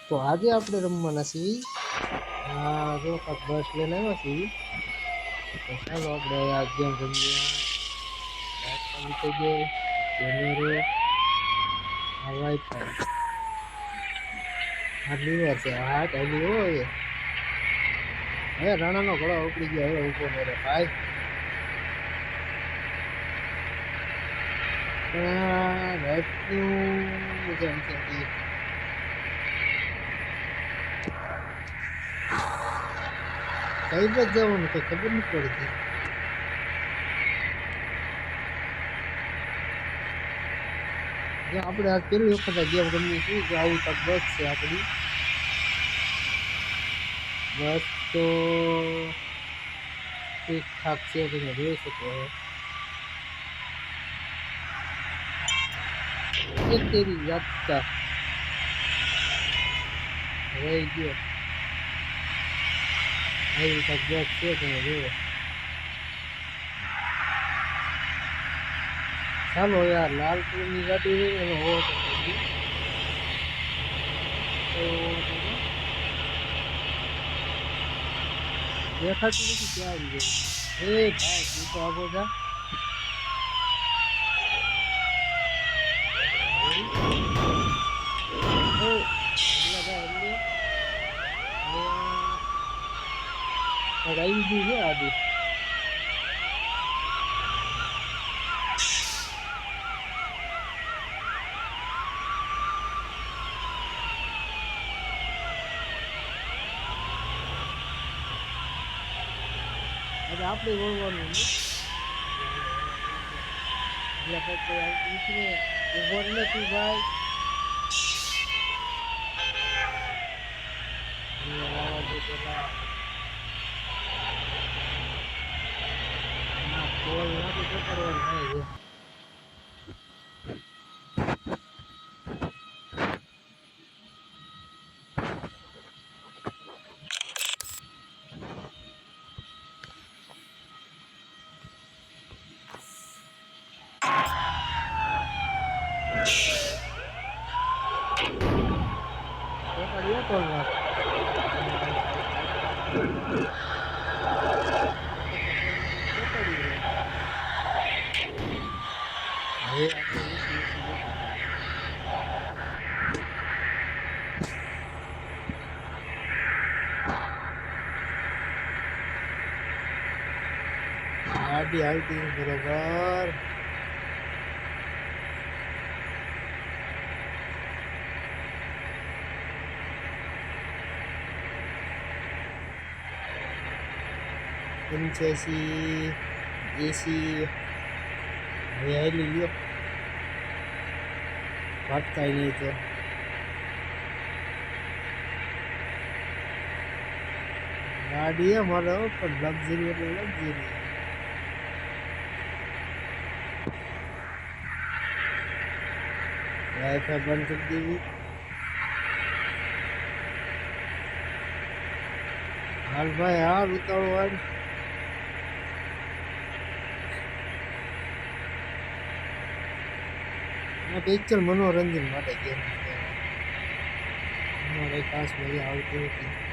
તો આજે આપણે રમવાના છીએ જો કાંક બસ લઈને આવ્યા છીએ તો ચાલો આપણે આ ગેમ રમીએ થઈ ગઈ કેમેરો આ વાઈફાઈ આ લીવર છે આ ટાઈલી હોય હવે રાણાનો ઘોડો ઉપડી ગયો હવે ઊભો ન રહે ભાઈ રાતનું મજા નથી કઈ બાજુ જવાનું કઈ ખબર નથી પડતી જો આપણે આ પહેલી વખત ગેમ રમીએ છીએ જો આવું તક બસ છે આપણી બસ તો ઠીક ઠાક છે તમે જોઈ શકો એક તેરી યાત્રા રહી ગયો આવી તક બસ છે તમે જોયો ચાલો યાર લાલ કલરની ગાડી રહી એનો હોવો દેખાતી નથી ક્યાં આવી ગઈ એ ભાઈ તું તો આગો જા આવી ગયું છે આદિ આપણે વળવાનું એટલે પછી ઉભો નથી ભાઈ કોલ નથી પકડવાનું થાય છે ગાડી આવતી બરોબર પંચ્યાસી એસી હવે આવેલી લ્યો વાટકાય નહીં તો ગાડી અમારે પણ લક્ઝરી એટલે લક્ઝરી વાઈફાઈ બંધ કરી દેવી હાલ ભાઈ હાલ ઉતાવળ પિક્ચર મનોરંજન માટે ગેમ અમારે ખાસ મજા આવતી હતી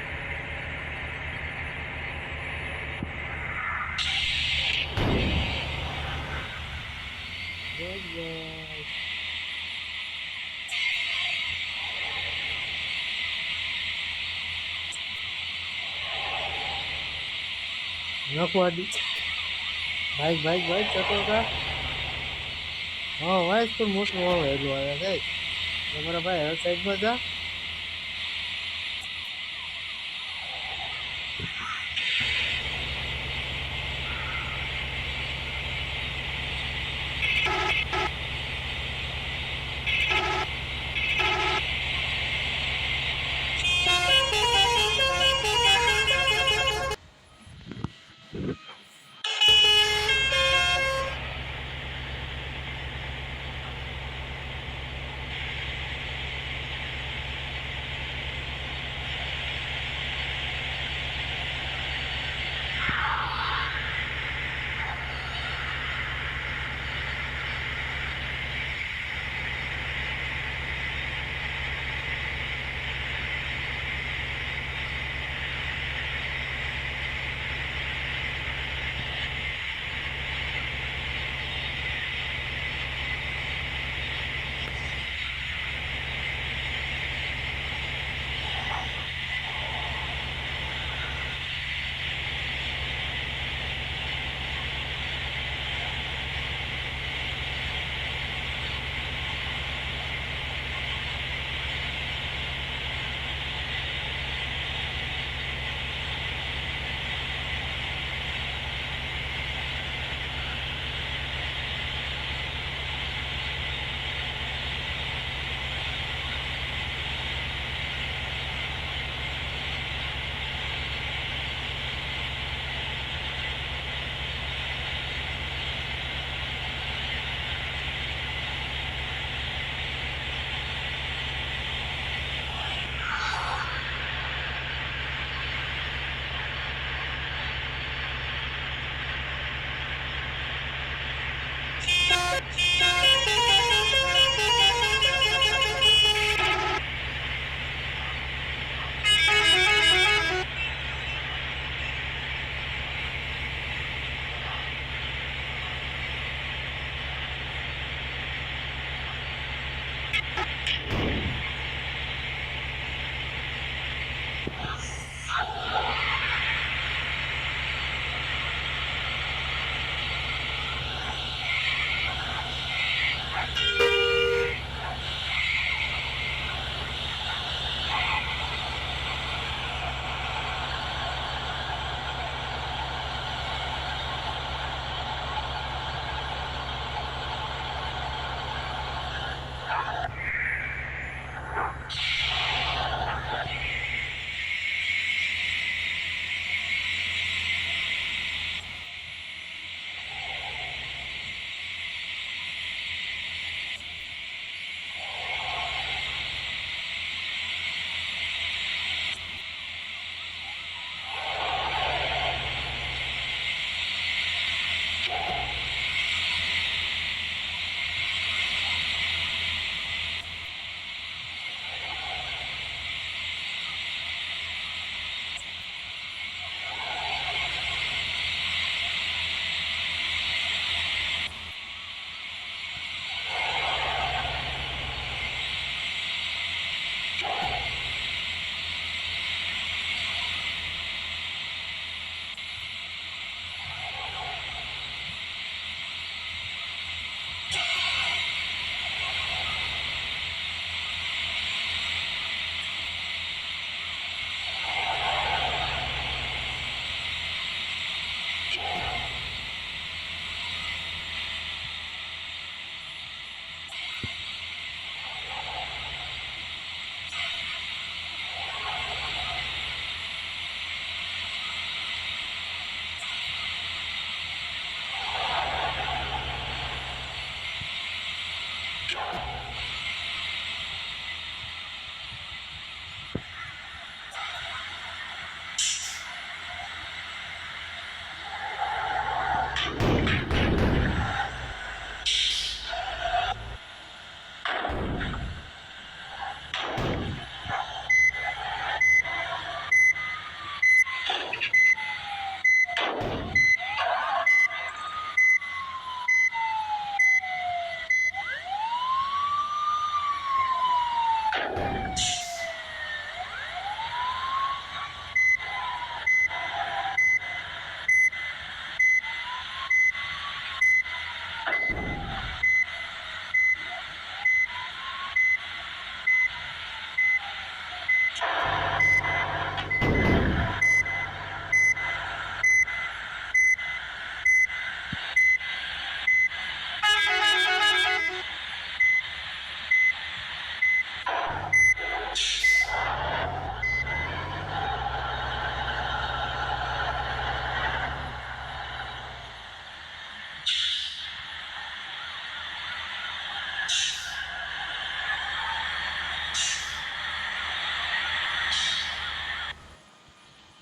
નખવાડી ભાઈ ચટોકા હા વાઈસ પણ મોટું આવે એટલું આવ્યા થાય તમારા ભાઈ હર સાઈડમાં જા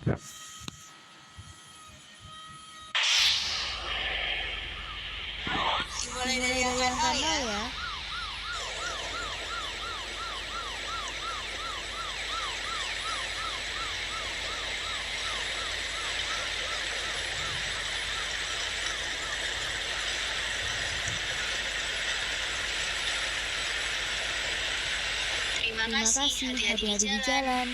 Dimulai dari yang kanal ya. Terima kasih, hati-hati di jalan.